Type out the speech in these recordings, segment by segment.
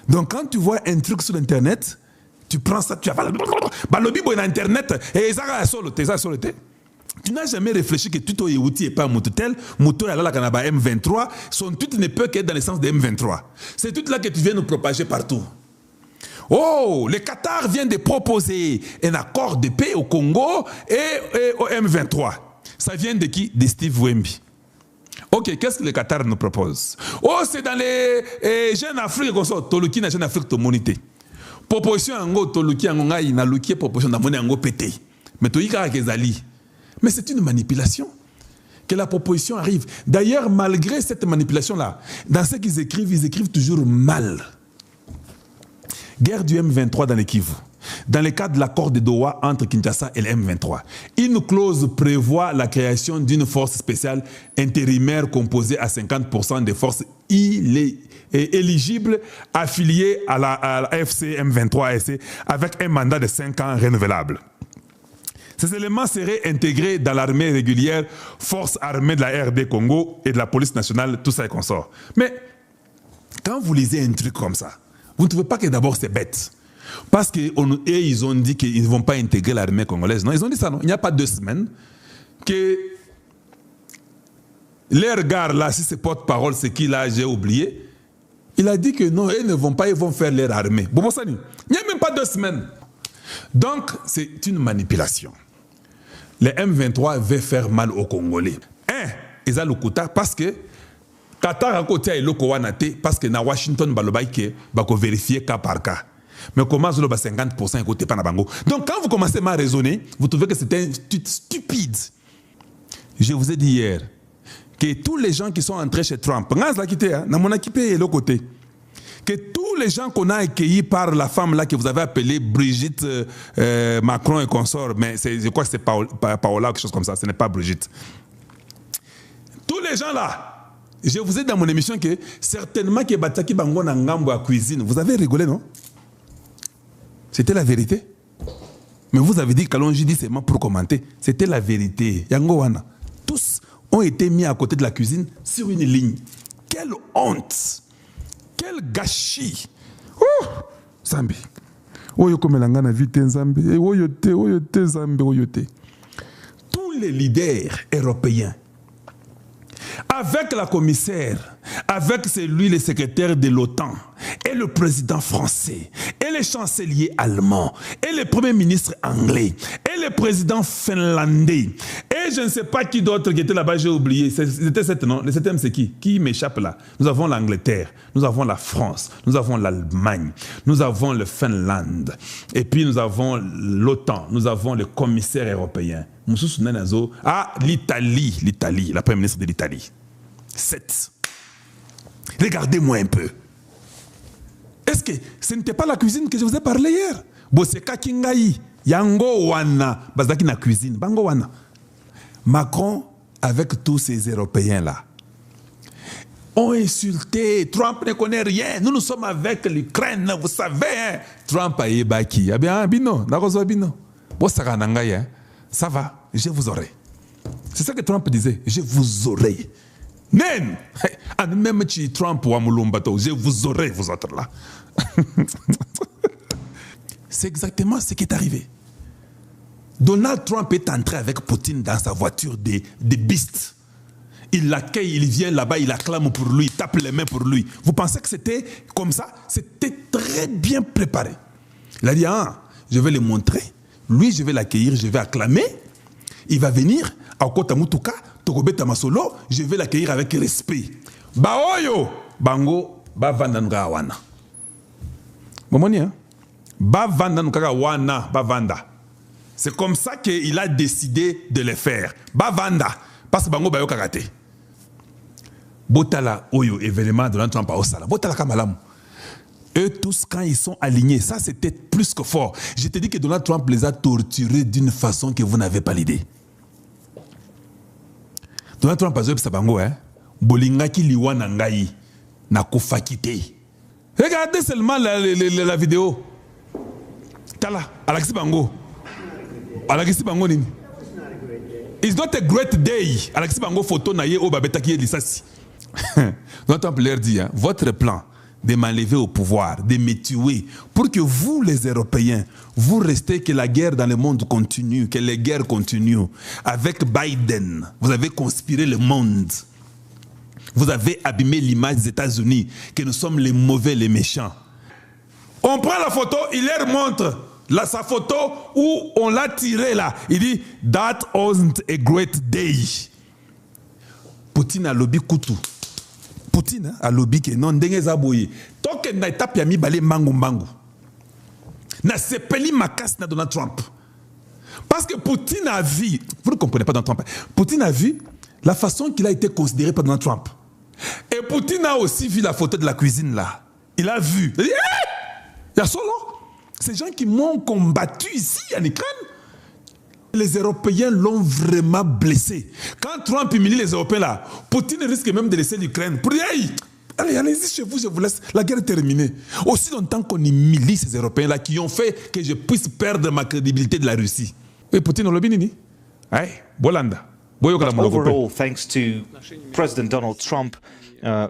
Donc quand tu vois un truc sur Internet, tu prends ça, tu avales. Balobi boy na Internet et ça solo te. Tu n'as jamais réfléchi que tout est outil et pas mototel, moto à la canaba M23, son tout ne peut qu'être dans le sens de M23. C'est tout là que tu viens nous propager partout. Oh, le Qatar vient de proposer un accord de paix au Congo et au M23. Ça vient de qui? De Steve Wemby. Ok, qu'est-ce que le Qatar nous propose? Oh, c'est dans les jeunes Afrique qu'on sort. Toluki na jeune Afrique to monité. Proposition ango Toluki ango ngai na luki proposition na moni ango pété. Mais toyika kezali. Mais c'est une manipulation. Que la proposition arrive. D'ailleurs, malgré cette manipulation-là, dans ce qu'ils écrivent toujours mal. Guerre du M23 dans le Kivu. Dans le cadre de l'accord de Doha entre Kinshasa et le M23, une clause prévoit la création d'une force spéciale intérimaire composée à 50% des forces éligibles affiliées à la FC M23 avec un mandat de 5 ans renouvelable. Ces éléments seraient intégrés dans l'armée régulière, force armée de la RD Congo et de la police nationale, tout ça et consort. Mais quand vous lisez un truc comme ça, vous ne trouvez pas que d'abord c'est bête? Parce qu'ils ont dit qu'ils ne vont pas intégrer l'armée congolaise. Non, ils ont dit ça, non. Il n'y a pas 2 semaines que leur gars là, si c'est porte-parole, c'est qui là, j'ai oublié, il a dit que non, ils ne vont pas, ils vont faire leur armée. Bon, ça, il n'y a même pas 2 semaines. Donc, c'est une manipulation. Les M23 veulent faire mal aux Congolais. Ils ont le quota parce que Qatar a côté le Kowanate parce que na Washington balobaike bako vérifier cas par cas. Mais comment vous 50% écoutez pas na bango. Donc quand vous commencez à raisonner, vous trouvez que c'est stupide. Je vous ai dit hier que tous les gens qui sont entrés chez Trump, na mon équipe est l'autre côté. Que tous les gens qu'on a accueillis par la femme là que vous avez appelée Brigitte Macron et consort, mais je crois que c'est Paola ou quelque chose comme ça, ce n'est pas Brigitte. Tous les gens là, je vous ai dit dans mon émission que certainement que Bataki Bango na ngambo à cuisine, vous avez rigolé, non? C'était la vérité. Mais vous avez dit qu'Alonji dit seulement pour commenter. C'était la vérité. Yango wana. Tous ont été mis à côté de la cuisine sur une ligne. Quelle honte! Quel gâchis! Oh! Zambi. Oyo komelanga na vite Zambi. Oyote Zambi, oyote. Tous les leaders européens, avec la commissaire, avec celui, le secrétaire de l'OTAN, et le président français, et le chancelier allemand, et le premier ministre anglais, et le président finlandais, et je ne sais pas qui d'autre qui était là-bas, j'ai oublié. C'était cette, non? Le septième, c'est qui? Qui m'échappe là? Nous avons l'Angleterre, nous avons la France, nous avons l'Allemagne, nous avons le Finlande, et puis nous avons l'OTAN, nous avons le commissaire européen. Ah, l'Italie, la première ministre de l'Italie. 7. Regardez-moi un peu. Est-ce que ce n'était pas la cuisine que je vous ai parlé hier? Boseka Kingai, Yango Wana, Bazaki na cuisine, Bango Wana. Macron, avec tous ces Européens-là, ont insulté. Trump ne connaît rien. Nous sommes avec l'Ukraine, vous savez. Hein? Trump a ébaki. Ah bien, bino, narozo bino. Bosaka nangai, hein? Ça va, je vous aurai. C'est ça que Trump disait, je vous aurai. Même, même si Trump ou Amulumbato, je vous aurai, vous autres là. C'est exactement ce qui est arrivé. Donald Trump est entré avec Poutine dans sa voiture de beast. Il l'accueille, il vient là-bas, il acclame pour lui, il tape les mains pour lui. Vous pensez que c'était comme ça? C'était très bien préparé. Il a dit, ah, je vais le montrer. Lui, je vais l'accueillir, je vais acclamer. Il va venir à Kota Mutuka, Tokobeta Masolo, je vais l'accueillir avec respect. Baoyo, Bango, ba vanda wana. Momoni, hein? Ba vanda wana, ba vanda. C'est comme ça qu'il a décidé de le faire. Ba vanda, parce que Bango bayo karaté. Botala oyo événement de Donald Trump à Osala. Botala kamalamu. Eux tous, quand ils sont alignés, ça c'était plus que fort. Je te dis que Donald Trump les a torturés d'une façon que vous n'avez pas l'idée. Donald Trump a dit Sabango, hein? Bolingaki liwa nangai na kufakite. Regardez seulement la vidéo. Tala, Alexis Bango. Alexis Bango nini? It's not a great day. Alexis Bango photo na ye o babeta ki lisasi. Donald Trump leur dit, hein, votre plan de m'enlever au pouvoir, de me tuer, pour que vous, les Européens, vous restez, que la guerre dans le monde continue, que les guerres continuent. Avec Biden, vous avez conspiré le monde. Vous avez abîmé l'image des États-Unis, que nous sommes les mauvais, les méchants. On prend la photo, il leur montre sa photo où on l'a tiré là. Il dit, that wasn't a great day. Poutine a lobby Koutou. Poutine a lobby que non ndenge zaboye. Tant que na étape ya mi balé mangu. Na sepeli makas na Donald Trump. Parce que Poutine a vu, vous ne comprenez pas Donald Trump. Poutine a vu la façon qu'il a été considéré par Donald Trump. Et Poutine a aussi vu la photo de la cuisine là. Il a vu. Il a dit, il y a solo. Ces gens qui m'ont combattu ici en Ukraine. Les Européens l'ont vraiment blessé. Quand Trump humilie les Européens là, Poutine risque même de laisser l'Ukraine. Pour dire, hey, allez-y chez vous, je vous laisse. La guerre est terminée. Aussi longtemps qu'on humilie ces Européens là qui ont fait que je puisse perdre ma crédibilité de la Russie. Et Poutine, on l'a bien dit. Hey, Bolanda. But overall, thanks to President Donald Trump,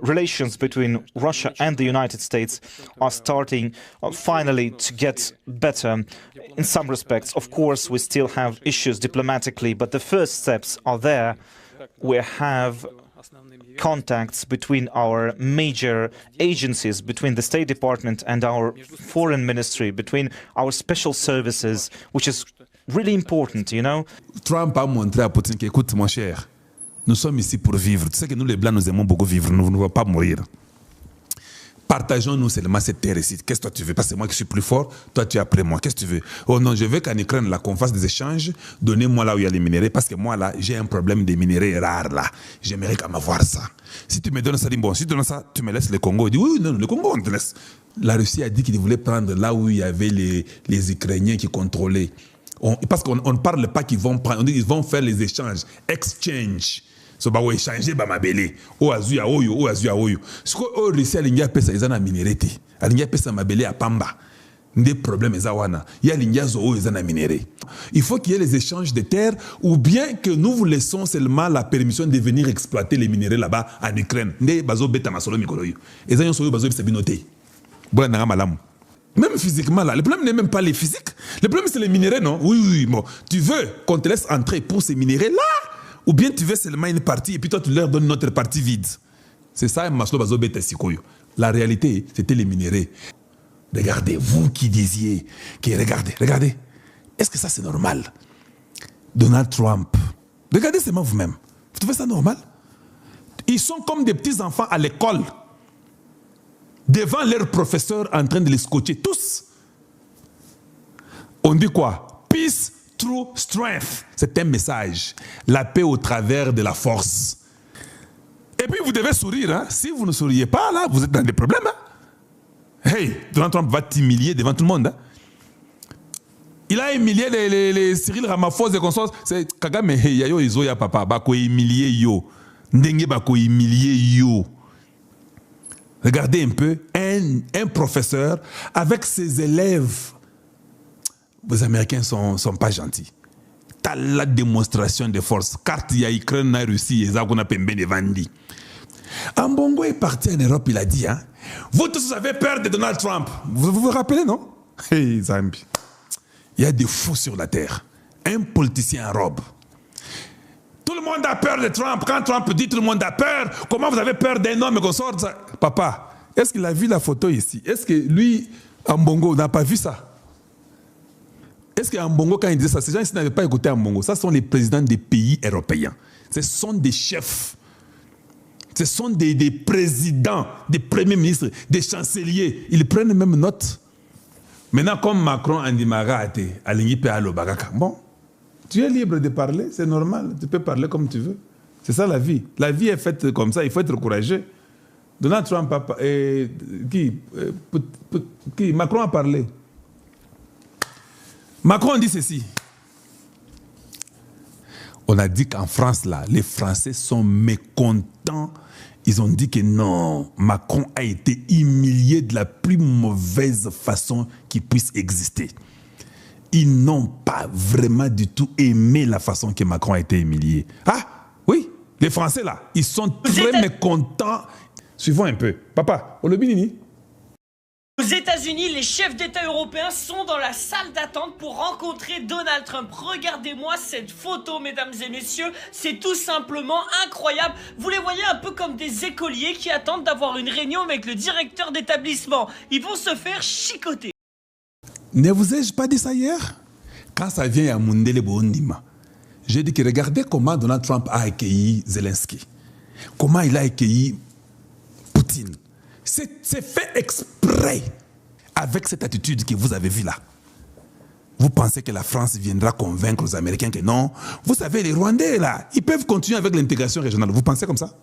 relations between Russia and the United States are starting finally to get better in some respects. Of course, we still have issues diplomatically, but the first steps are there. We have contacts between our major agencies, between the State Department and our Foreign Ministry, between our special services, which is really important, you know. Trump a montré à Poutine que, écoute, mon cher, nous sommes ici pour vivre. Tu sais que nous, les Blancs, nous aimons beaucoup vivre. Nous ne voulons pas mourir. Partageons-nous seulement cette terre ici. Qu'est-ce que toi tu veux? Parce que c'est moi qui suis plus fort, toi tu es après moi. Qu'est-ce que tu veux? Oh non, je veux qu'en Ukraine, là, qu'on fasse des échanges. Donnez-moi là où il y a les minéraux. Parce que moi, là, j'ai un problème des minéraux rares, là. J'aimerais quand même avoir ça. Si tu me donnes ça, dis bon, si tu donnes ça, tu me laisses le Congo. Il dit oui, non, le Congo, on te laisse. La Russie a dit qu'il voulait prendre là où il y avait les Ukrainiens qui contrôlaient. Parce qu'on ne parle pas qu'ils vont prendre, on dit qu'ils vont faire les échanges, exchange. So ba wo échanger ba mabele o azu ya oyo o azu ya oyo. Siko o Russie alingia pesa ezana minérete. Alingia pesa mabele ya pamba. Des problèmes ezawana. Ya alingia zo o ezana minéré. Il faut qu'il y ait les échanges de terres ou bien que nous vous laissons seulement la permission de venir exploiter les minéraux là-bas en Ukraine. Nde bazo beta masolo mikolo yo. Ezanyo so yo bazo bisa binoté. Bona nanga malamu. Même physiquement, là, le problème n'est même pas les physiques. Le problème, c'est les minéraux, non? Oui, bon. Tu veux qu'on te laisse entrer pour ces minéraux-là? Ou bien tu veux seulement une partie et puis toi, tu leur donnes notre partie vide? C'est ça, Maslow Bazobete Sikoyo. La réalité, c'était les minéraux. Regardez, vous qui disiez, regardez. Est-ce que ça, c'est normal? Donald Trump. Regardez seulement vous-même. Vous trouvez ça normal? Ils sont comme des petits enfants à l'école. Devant leurs professeurs en train de les scotcher tous. On dit quoi? Peace through strength. C'est un message. La paix au travers de la force. Et puis vous devez sourire. Hein? Si vous ne souriez pas, là, vous êtes dans des problèmes. Hein? Hey, Donald Trump va t'humilier devant tout le monde. Hein? Il a humilié les Cyril Ramaphosa et consorts. C'est Kagame, hey, yayo izo ya papa. Bako humilié yo. Ndenge bako humilié yo. Regardez un peu, un professeur avec ses élèves. Les Américains sont pas gentils. T'as la démonstration de force. Carte ya Ukraine na Russie, et ça qu'on a pembe de Vandi. Ambongo est parti en Europe, il a dit, hein, vous tous avez peur de Donald Trump. Vous vous rappelez, non? Hey, Zambi. Il y a des fous sur la terre. Un politicien en robe. Tout le monde a peur de Trump. Quand Trump dit tout le monde a peur, comment vous avez peur d'un homme qu'on sort ça? Papa, est-ce qu'il a vu la photo ici? Est-ce que lui, Ambongo, n'a pas vu ça? Est-ce qu'Ambongo, quand il disait ça, ces gens ici n'avaient pas écouté Ambongo? Ça, ce sont les présidents des pays européens. Ce sont des chefs. Ce sont des présidents, des premiers ministres, des chanceliers. Ils prennent même note. Maintenant, comme Macron a dit bon, tu es libre de parler, c'est normal. Tu peux parler comme tu veux. C'est ça la vie. La vie est faite comme ça, il faut être courageux. Donald Trump a qui Macron a parlé. Macron dit ceci. On a dit qu'en France, là, les Français sont mécontents. Ils ont dit que non, Macron a été humilié de la plus mauvaise façon qui puisse exister. Ils n'ont pas vraiment du tout aimé la façon que Macron a été humilié. Ah, oui, les Français là, ils sont très mécontents. Suivons un peu. Papa, on le binini. Aux États-Unis, les chefs d'État européens sont dans la salle d'attente pour rencontrer Donald Trump. Regardez-moi cette photo, mesdames et messieurs. C'est tout simplement incroyable. Vous les voyez un peu comme des écoliers qui attendent d'avoir une réunion avec le directeur d'établissement. Ils vont se faire chicoter. Ne vous ai-je pas dit ça hier? Quand ça vient à Mundele Boondima, j'ai dit que regardez comment Donald Trump a accueilli Zelensky. Comment il a accueilli Poutine. C'est fait exprès avec cette attitude que vous avez vue là. Vous pensez que la France viendra convaincre les Américains que non? Vous savez, les Rwandais là, ils peuvent continuer avec l'intégration régionale. Vous pensez comme ça?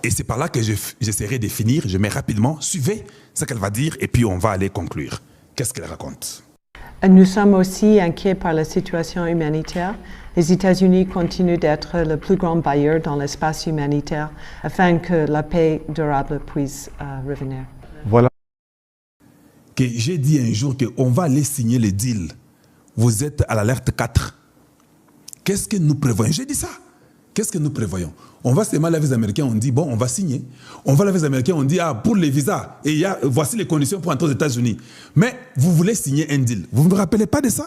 Et c'est par là que j'essaierai de finir. Je mets rapidement, suivez ce qu'elle va dire et puis on va aller conclure. Qu'est-ce qu'elle raconte? Nous sommes aussi inquiets par la situation humanitaire. Les États-Unis continuent d'être le plus grand bailleur dans l'espace humanitaire afin que la paix durable puisse revenir. Voilà. Que j'ai dit un jour qu'on va aller signer le deal. Vous êtes à l'alerte 4. Qu'est-ce que nous prévoyons? J'ai dit ça. Qu'est-ce que nous prévoyons? On va seulement laver les Américains, on dit, bon, on va signer. On va laver les Américains, on dit, ah, pour les visas, et voici les conditions pour entrer aux États-Unis. Mais vous voulez signer un deal. Vous ne vous rappelez pas de ça?